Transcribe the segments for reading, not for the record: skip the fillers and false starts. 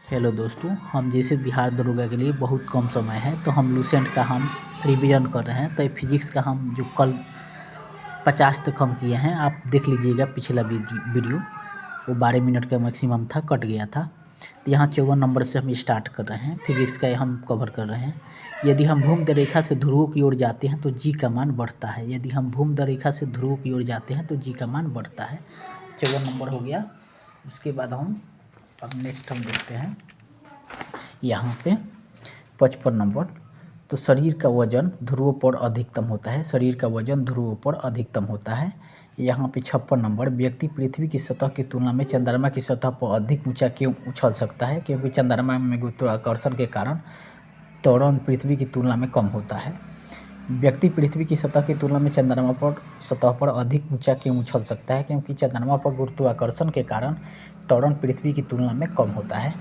Hello दोस्तों, हम जैसे बिहार दरोगा के लिए बहुत कम समय है तो हम लूसेंट का हम रिवीजन कर रहे हैं। तो फिजिक्स का हम जो कल 50 तक हम किए हैं, आप देख लीजिएगा पिछला वीडियो। वो 12 मिनट का मैक्सिमम था, कट गया था। तो यहाँ 54 नंबर से हम स्टार्ट कर रहे हैं। फिजिक्स का हम कवर कर रहे हैं। यदि हम भूमध्य रेखा से ध्रुवों की ओर जाते हैं तो जी का मान बढ़ता है। यदि हम भूमध्य रेखा से ध्रुवों की ओर जाते हैं तो जी का मान बढ़ता है। 54 नंबर हो गया। उसके बाद हम अब नेक्स्ट हम देखते हैं यहाँ पे 55 नंबर। तो शरीर का वजन ध्रुवों पर अधिकतम होता है। शरीर का वजन ध्रुवों पर अधिकतम होता है। यहाँ पे 56 नंबर। व्यक्ति पृथ्वी की सतह की तुलना में चंद्रमा की सतह पर अधिक ऊंचा क्यों उछल सकता है? क्योंकि चंद्रमा में गुरुत्वाकर्षण के कारण त्वरण पृथ्वी की तुलना में कम होता है। व्यक्ति पृथ्वी की सतह की तुलना में चंद्रमा पर सतह पर अधिक ऊंचा क्यों उछल सकता है? क्योंकि चंद्रमा पर गुरुत्वाकर्षण के कारण त्वरण पृथ्वी की तुलना में कम होता है।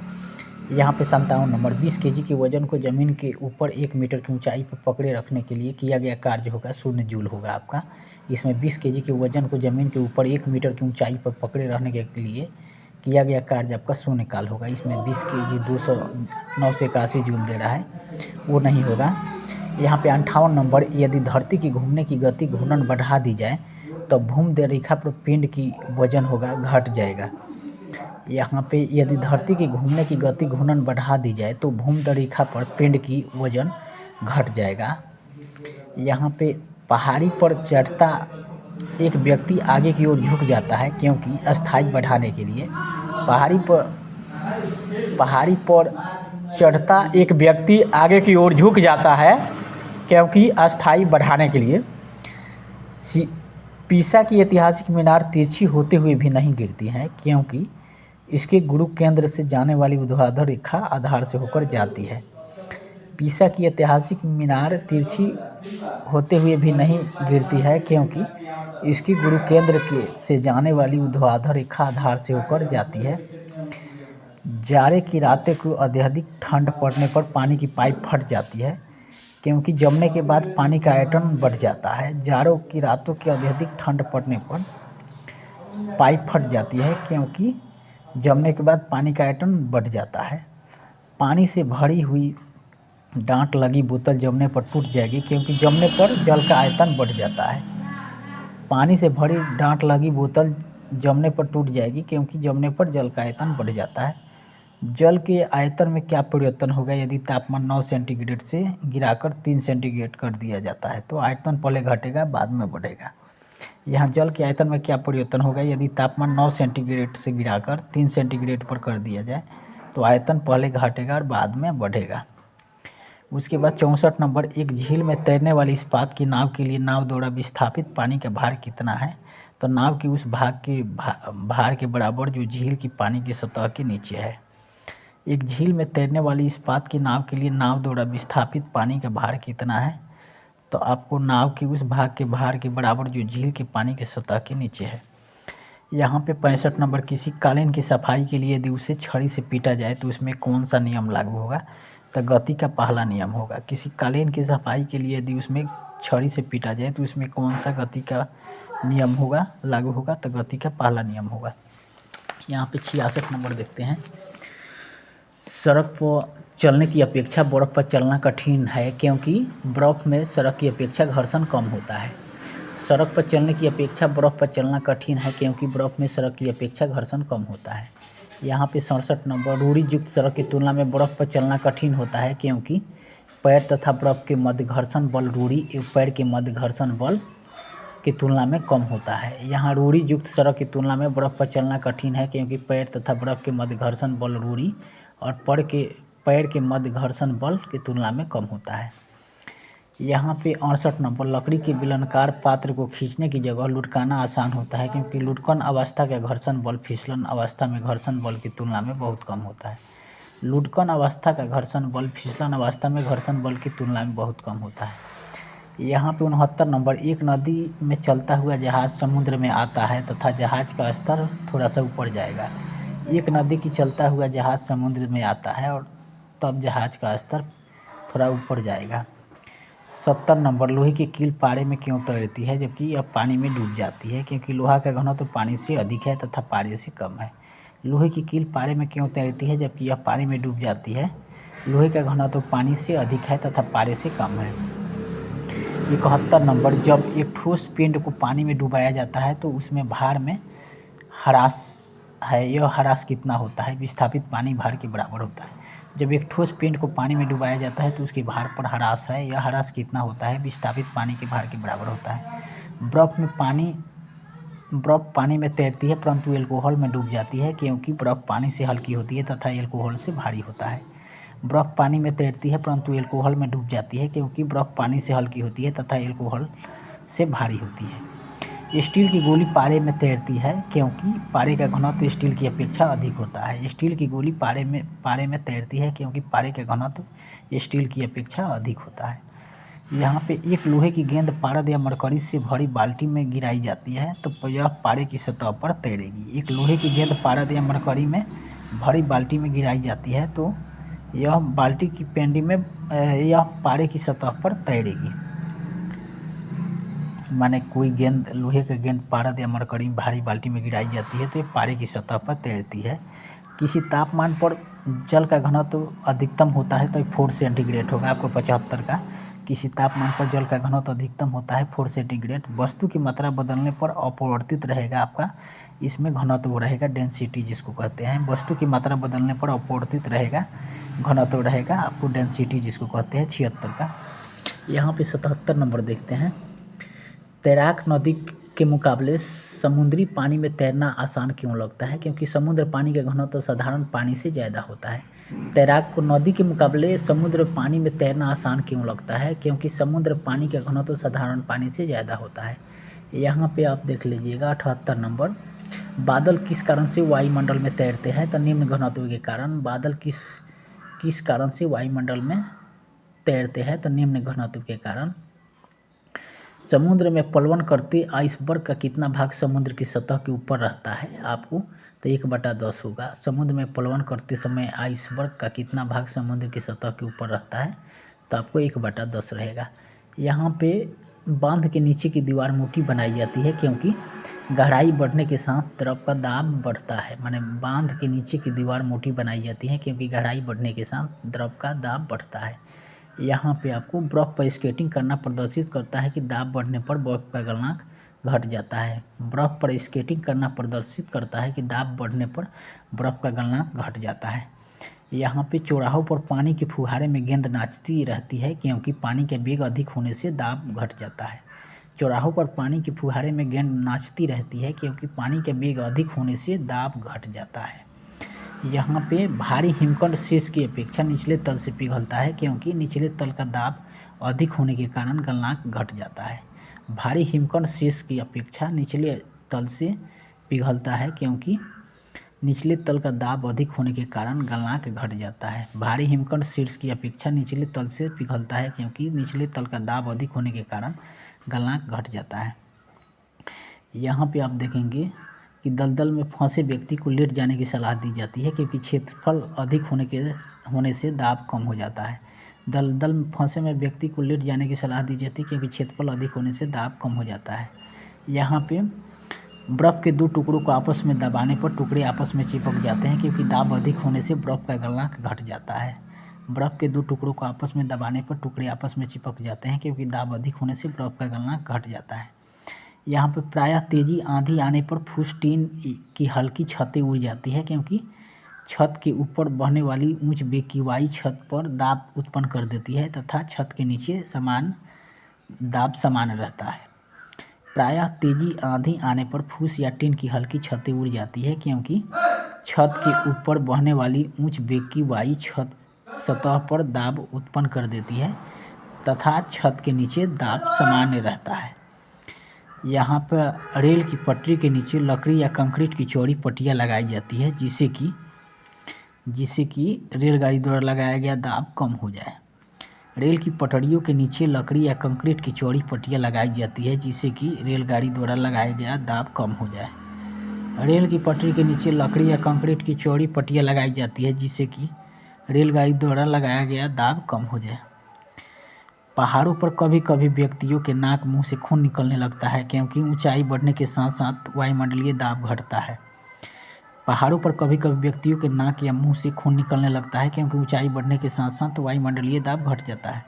यहाँ पे 57 नंबर। 20 केजी के वजन को ज़मीन के ऊपर 1 मीटर की ऊंचाई पर पकड़े रखने के लिए किया गया कार्य होगा 0 जूल होगा आपका। इसमें 20 केजी के वजन को ज़मीन के ऊपर 1 मीटर की ऊंचाई पर पकड़े रहने के लिए किया गया कार्य आपका 0 काल होगा। इसमें 20 केजी 209 से 81 जूल दे रहा है, वो नहीं होगा। यहाँ पे 58 नंबर। यदि धरती की घूमने की गति घूर्णन बढ़ा दी जाए तो भूमध्य रेखा पर पिंड की वजन होगा घट जाएगा। यहाँ पे यदि धरती की घूमने की गति घूर्णन बढ़ा दी जाए तो भूमध्य रेखा पर पिंड की वजन घट जाएगा। यहाँ पे पहाड़ी पर चढ़ता एक व्यक्ति आगे की ओर झुक जाता है क्योंकि अस्थाई बढ़ाने के लिए। पहाड़ी पर चढ़ता एक व्यक्ति आगे की ओर झुक जाता है क्योंकि अस्थाई बढ़ाने के लिए। पीसा की ऐतिहासिक मीनार तिरछी होते हुए भी नहीं गिरती है क्योंकि इसके गुरु केंद्र से जाने वाली ऊर्ध्वाधर रेखा आधार से होकर जाती है। पीसा की ऐतिहासिक मीनार तिरछी होते हुए भी नहीं गिरती है क्योंकि इसकी गुरु केंद्र से जाने वाली ऊर्ध्वाधर रेखा आधार से होकर जाती है। जाड़े की रातें को अत्यधिक ठंड पड़ने पर पानी की पाइप फट जाती है क्योंकि जमने के बाद पानी का आयतन बढ़ जाता है। जाड़ों की रातों की अत्यधिक ठंड पड़ने पर पाइप फट जाती है क्योंकि जमने के बाद पानी का आयतन बढ़ जाता है। पानी से भरी हुई डांट लगी बोतल जमने पर टूट जाएगी क्योंकि जमने पर जल का आयतन बढ़ जाता है। पानी से भरी डांट लगी बोतल जमने पर टूट जाएगी क्योंकि जमने पर जल का आयतन बढ़ जाता है। जल के आयतन में क्या परिवर्तन होगा यदि तापमान 9 सेंटीग्रेड से गिराकर 3 सेंटीग्रेड कर दिया जाता है? तो आयतन पहले घटेगा बाद में बढ़ेगा। यहाँ जल के आयतन में क्या परिवर्तन होगा यदि तापमान 9 सेंटीग्रेड से गिराकर 3 सेंटीग्रेड पर कर दिया जाए? तो आयतन पहले घटेगा और बाद में बढ़ेगा। उसके बाद 64 नंबर। एक झील में तैरने वाली इस्पात की नाव के लिए नाव द्वारा विस्थापित पानी का भार कितना है? तो नाव की उस भाग के भार के बराबर जो झील की पानी की सतह के नीचे है। एक झील में तैरने वाली इस्पात की नाव के लिए नाव द्वारा विस्थापित पानी का भार कितना है? तो आपको नाव की उस भाग के भार के बराबर जो झील के पानी की सतह के नीचे है। यहाँ पे 65 नंबर। किसी कालीन की सफाई के लिए यदि उसे छड़ी से पीटा जाए तो उसमें कौन सा नियम लागू होगा? तो गति का पहला नियम होगा। किसी कालीन की सफाई के लिए यदि उसमें छड़ी से पीटा जाए तो उसमें कौन सा गति का नियम होगा लागू होगा? तो गति का पहला नियम होगा। यहाँ पे 66 नंबर देखते हैं। सड़क पर चलने की अपेक्षा बर्फ़ पर चलना कठिन है क्योंकि बर्फ़ में सड़क की अपेक्षा घर्षण कम होता है। सड़क पर चलने की अपेक्षा बर्फ़ पर चलना कठिन है क्योंकि बर्फ़ में सड़क की अपेक्षा घर्षण कम होता है। यहाँ पे 67 नंबर। रूढ़ि युक्त सड़क की तुलना में बर्फ़ पर चलना कठिन होता है क्योंकि पैर तथा बर्फ़ के मध्य घर्षण बल रूढ़ि पैर के मध्य घर्षण बल की तुलना में कम होता है। यहाँ रूढ़ि युक्त सड़क की तुलना में बर्फ़ पर चलना कठिन है क्योंकि पैर तथा बर्फ़ के मध्य घर्षण बल रूढ़ि और पैर के मध्य घर्षण बल की तुलना में कम होता है। यहाँ पे 68 नंबर। लकड़ी के बेलनाकार पात्र को खींचने की जगह लुढ़काना आसान होता है क्योंकि लुढ़कन अवस्था का घर्षण बल फिसलन अवस्था में घर्षण बल की तुलना में बहुत कम होता है। लुढ़कन अवस्था का घर्षण बल फिसलन अवस्था में घर्षण बल की तुलना में बहुत कम होता है। यहाँ पे 69 नंबर। एक नदी में चलता हुआ जहाज़ समुद्र में आता है तथा जहाज़ का स्तर थोड़ा सा ऊपर जाएगा। एक नदी की चलता हुआ जहाज़ समुद्र में आता है और तब जहाज़ का स्तर थोड़ा ऊपर जाएगा। 70 नंबर। लोहे की कील पारे में क्यों तैरती है जबकि यह पानी में डूब जाती है? क्योंकि लोहा का घनत्व तो पानी से अधिक है तथा पारे से कम है। लोहे की कील पारे में क्यों तैरती है जबकि यह पानी में डूब जाती है? लोहे का घनत्व पानी से अधिक है तथा पारे से कम है। 71 नंबर, जब एक ठोस पिंड को पानी में डुबाया जाता है तो उसमें भार में ह्रास है, यह ह्रास कितना होता है? विस्थापित पानी भार के बराबर होता है। जब एक ठोस पिंड को पानी में डुबाया जाता है तो उसके भार पर ह्रास है, यह ह्रास कितना होता है? विस्थापित पानी के भार के बराबर होता है। बर्फ़ पानी में तैरती है परंतु एल्कोहल में डूब जाती है क्योंकि बर्फ़ पानी से हल्की होती है तथा एल्कोहल से भारी होता है। बर्फ़ पानी में तैरती है परंतु एल्कोहल में डूब जाती है क्योंकि बर्फ़ पानी से हल्की होती है तथा एल्कोहल से भारी होती है। स्टील की गोली पारे में तैरती है क्योंकि पारे का घनत्व स्टील की अपेक्षा अधिक होता है। स्टील की गोली पारे में तैरती है क्योंकि पारे का घनत्व स्टील की अपेक्षा अधिक होता है। यहाँ पे एक लोहे की गेंद पारद या मरकरी से भरी बाल्टी में गिराई जाती है तो यह पारे की सतह पर तैरेगी। एक लोहे की गेंद पारद या मरकरी में भरी बाल्टी में गिराई जाती है तो यह बाल्टी की पेंडी में यह पारे की सतह पर तैरेगी। माने कोई गेंद, लोहे का गेंद पारद या मरकरी में भारी बाल्टी में गिराई जाती है तो ये पारे की सतह पर तैरती है। किसी तापमान पर जल का घनत्व अधिकतम होता है तो 4 सेंटीग्रेड होगा आपको 75 का। किसी तापमान पर जल का घनत्व अधिकतम होता है 4 सेंटीग्रेड। वस्तु की मात्रा बदलने पर अपरिवर्तित रहेगा आपका, इसमें घनत्व रहेगा डेंसिटी जिसको कहते हैं। वस्तु की मात्रा बदलने पर अपरिवर्तित रहेगा, घनत्व रहेगा आपको डेंसिटी जिसको कहते हैं 76 का। यहाँ पे 77 नंबर देखते हैं। तैराक नदी के मुकाबले समुद्री पानी में तैरना आसान क्यों लगता है? क्योंकि समुद्र पानी का घनत्व साधारण पानी से ज़्यादा होता है। तैराक को नदी के मुकाबले समुद्र पानी में तैरना आसान क्यों लगता है? क्योंकि समुद्र पानी का घनत्व साधारण पानी से ज़्यादा होता है। यहाँ पे आप देख लीजिएगा 78 नंबर, बादल किस कारण से वायुमंडल में तैरते हैं? तो निम्न घनत्व के कारण। बादल किस कारण से वायुमंडल में तैरते हैं? तो निम्न घनत्व के कारण। समुद्र में प्लवन करते आइसबर्ग का कितना भाग समुद्र की सतह के ऊपर रहता है आपको? तो 1/10 होगा। समुद्र में प्लवन करते समय आइसबर्ग का कितना भाग समुद्र की सतह के ऊपर रहता है? तो आपको 1/10 रहेगा। यहाँ पे बांध के नीचे की दीवार मोटी बनाई जाती है क्योंकि गहराई बढ़ने के साथ द्रव का दाब बढ़ता है। माने बांध के नीचे की दीवार मोटी बनाई जाती है क्योंकि गहराई बढ़ने के साथ द्रव का दाब बढ़ता है। यहाँ पे आपको बर्फ़ पर स्केटिंग करना प्रदर्शित करता है कि दाब बढ़ने पर बर्फ़ का गलनांक घट जाता है। बर्फ़ पर स्केटिंग करना प्रदर्शित करता है कि दाब बढ़ने पर बर्फ़ का गलनांक घट जाता है। यहाँ पे चौराहों पर पानी के फुहारे में गेंद नाचती रहती है क्योंकि पानी का वेग अधिक होने से दाब घट जाता है। चौराहों पर पानी के फुहारे में गेंद नाचती रहती है क्योंकि पानी का वेग अधिक होने से दाब घट जाता है। यहाँ पे भारी हिमखंड शीर्ष की अपेक्षा निचले तल से पिघलता है क्योंकि निचले तल का दाब अधिक होने के कारण गलनांक घट जाता है। भारी हिमखंड शीर्ष की अपेक्षा निचले तल से पिघलता है क्योंकि निचले तल का दाब अधिक होने के कारण गलनांक घट जाता है। भारी हिमखंड शीर्ष की अपेक्षा निचले तल से पिघलता है क्योंकि निचले तल का दाब अधिक होने के कारण गलनांक घट जाता है। यहाँ पे आप देखेंगे कि दलदल में फंसे व्यक्ति को लेट जाने की सलाह दी जाती है क्योंकि क्षेत्रफल अधिक होने से दाब कम हो जाता है। दलदल में फंसे में व्यक्ति को लेट जाने की सलाह दी जाती है क्योंकि क्षेत्रफल अधिक होने से दाब कम हो जाता है। यहाँ पे बर्फ़ के 2 टुकड़ों को आपस में दबाने पर टुकड़े आपस में चिपक जाते हैं क्योंकि दाब अधिक होने से बर्फ़ का गलनांक घट जाता है। बर्फ़ के 2 टुकड़ों को आपस में दबाने पर टुकड़े आपस में चिपक जाते हैं क्योंकि दाब अधिक होने से बर्फ़ का गलनांक घट जाता है। यहाँ पे प्रायः तेज़ी आंधी आने पर फूस टीन की हल्की छतें उड़ जाती है क्योंकि छत के ऊपर बहने वाली उच्च वेग की वायु छत पर दाब उत्पन्न कर देती है तथा छत के नीचे दाब समान रहता है। प्रायः तेज़ी आंधी आने पर फूस या टीन की हल्की छतें उड़ जाती है क्योंकि छत के ऊपर बहने वाली उच्च वेग की वायु सतह पर दाब उत्पन्न कर देती है तथा छत के नीचे दाब सामान्य रहता है। यहाँ पर रेल की पटरी के नीचे लकड़ी या कंक्रीट की चौड़ी पट्टियाँ लगाई जाती है जिससे कि रेलगाड़ी द्वारा लगाया गया दाब कम हो जाए। रेल की पटरियों के नीचे लकड़ी या कंक्रीट की चौड़ी पट्टियाँ लगाई जाती है जिससे कि रेलगाड़ी द्वारा लगाया गया दाब कम हो जाए। रेल की पटरी के नीचे लकड़ी या कंक्रीट की चौड़ी पट्टियाँ लगाई जाती है जिससे कि रेलगाड़ी द्वारा लगाया गया दाब कम हो जाए। पहाड़ों पर कभी कभी व्यक्तियों के नाक मुंह से खून निकलने लगता है क्योंकि ऊंचाई बढ़ने के साथ साथ वायुमंडलीय दाब घटता है। पहाड़ों पर कभी कभी व्यक्तियों के नाक या मुंह से खून निकलने लगता है क्योंकि ऊंचाई बढ़ने के साथ साथ वायुमंडलीय दाब घट जाता है।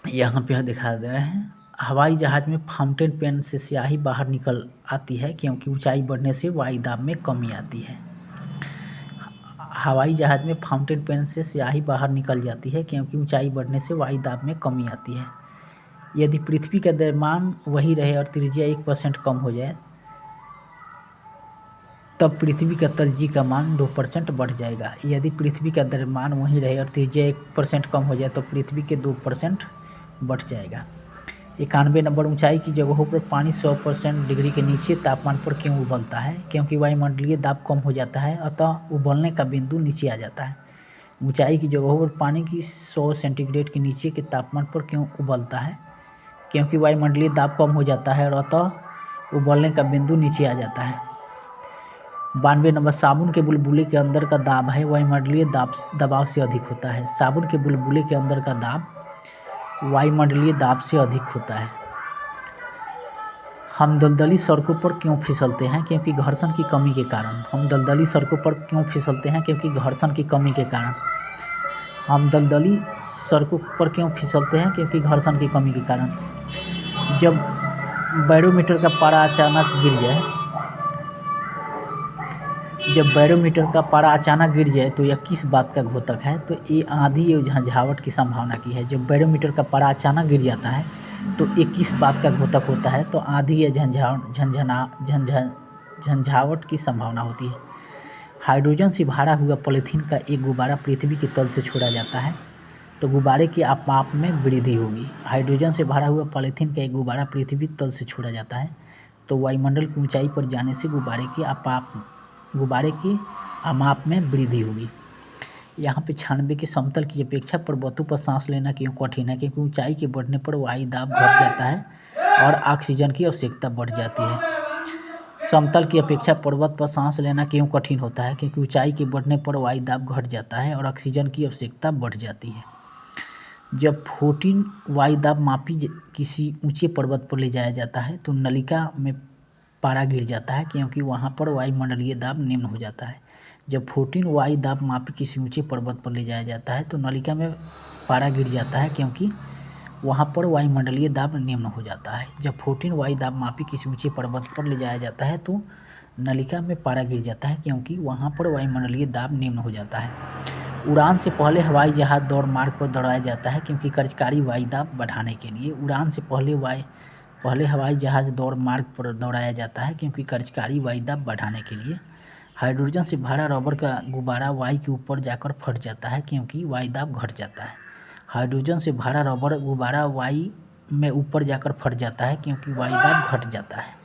यहाँ पे दिखा दे रहे हैं, हवाई जहाज में फाउंटेन पेन से स्याही बाहर निकल आती है क्योंकि ऊंचाई बढ़ने से वायु दाब में कमी आती है। हवाई जहाज में फाउंटेन पेन से स्याही बाहर निकल जाती है क्योंकि ऊंचाई बढ़ने से वायु दाब में कमी आती है। यदि पृथ्वी का द्रव्यमान वही रहे और त्रिज्या 1% कम हो जाए तब पृथ्वी का तलजी का मान 2% बढ़ जाएगा। यदि पृथ्वी का द्रव्यमान वही रहे और त्रिज्या 1% कम हो जाए तो पृथ्वी के 2% बढ़ जाएगा। 91 नंबर, ऊंचाई की जगहों पर पानी 100% डिग्री के नीचे तापमान पर क्यों उबलता है? क्योंकि वायुमंडलीय दाब कम हो जाता है, अतः उबलने का बिंदु नीचे आ जाता है। ऊंचाई की जगहों पर पानी की 100 सेंटीग्रेड के नीचे के तापमान पर क्यों उबलता है? क्योंकि वायुमंडलीय दाब कम हो जाता है और अतः उबलने का बिंदु नीचे आ जाता है। 92 नंबर, साबुन के बुलबुले के अंदर का दाब है वायुमंडलीय दबाव से अधिक होता है। साबुन के बुलबुले के अंदर का दाब वायुमंडलीय दाब से अधिक होता है। हम दलदली सड़कों पर क्यों फिसलते हैं? क्योंकि घर्षण की कमी के कारण। हम दलदली सड़कों पर क्यों फिसलते हैं? क्योंकि घर्षण की कमी के कारण। हम दलदली सड़कों पर क्यों फिसलते हैं? क्योंकि घर्षण की कमी के कारण। जब बैरोमीटर का पारा अचानक गिर जाए तो यह किस बात का द्योतक है? तो ये आंधी एवं झंझावट की संभावना की है। जब बैरोमीटर का पारा अचानक गिर जाता है तो ये किस बात का द्योतक होता है? तो आंधी या झंझावट की संभावना होती है। हाइड्रोजन से भरा हुआ पॉलीथीन का एक गुब्बारा पृथ्वी के तल से छोड़ा जाता है तो गुब्बारे की माप में वृद्धि होगी। हाइड्रोजन से भरा हुआ पॉलीथीन का एक गुब्बारा पृथ्वी तल से छोड़ा जाता है तो वायुमंडल की ऊंचाई पर जाने से गुब्बारे की माप में वृद्धि होगी। यहाँ पे 96 के समतल की अपेक्षा पर्वतों पर सांस लेना क्यों कठिन है? क्योंकि ऊंचाई के बढ़ने पर वायु दाब घट जाता है और ऑक्सीजन की आवश्यकता बढ़ जाती है। समतल की अपेक्षा पर्वत पर सांस लेना क्यों कठिन होता है? क्योंकि ऊंचाई के बढ़ने पर वायु दाब घट जाता है और ऑक्सीजन की आवश्यकता बढ़ जाती है। जब 14 वायु दाब मापी किसी ऊंचे पर्वत पर ले जाया जाता है तो नलिका में पारा गिर जाता है क्योंकि वहाँ पर वायुमंडलीय दाब निम्न हो जाता है। जब 14 वायु दाब मापी किसी ऊंचे पर्वत पर ले जाया जाता है तो नलिका में पारा गिर जाता है क्योंकि वहाँ पर वायुमंडलीय दाब निम्न हो जाता है। जब 14 वायु दाब मापी किसी ऊंचे पर्वत पर ले जाया जाता है तो नलिका में पारा गिर जाता है क्योंकि वहाँ पर वायुमंडलीय दाब निम्न हो जाता है। उड़ान से पहले हवाई जहाज दौड़ मार्ग पर दौड़ाया जाता है क्योंकि कार्यकारी वायु दाब बढ़ाने के लिए। उड़ान से पहले हवाई जहाज दौड़ मार्ग पर दौड़ाया जाता है क्योंकि कार्यकारी वायु दाब बढ़ाने के लिए। हाइड्रोजन से भरा रबर का गुब्बारा वायु के ऊपर जाकर फट जाता है क्योंकि वायु दाब घट जाता है। हाइड्रोजन से भरा रबर गुब्बारा वायु में ऊपर जाकर फट जाता है क्योंकि वायु दाब घट जाता है।